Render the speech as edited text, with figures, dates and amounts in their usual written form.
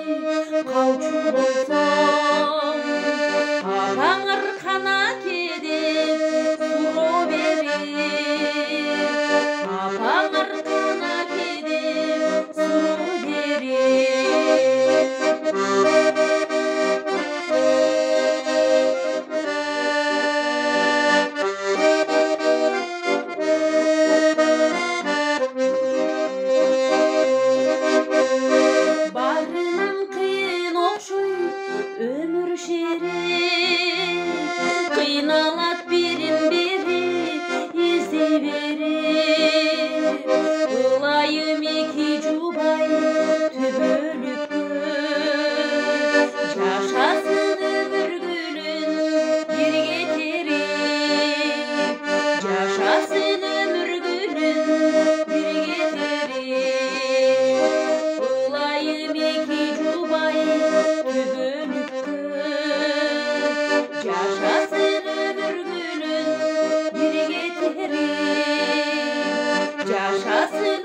калчу болсом апаңыр кана кедеп суроо берип апаңыр кана кедеп суроо берип өмүр шерек кыйналат бирин бири издей берип ылайым эки жубай түбөлүккө жашасын өмүр гүлүн бирге терип жашасын өмүр гүлүн бирге терип ылайым эки жубай жашасын өмүр гүлүн бирге терип жашасын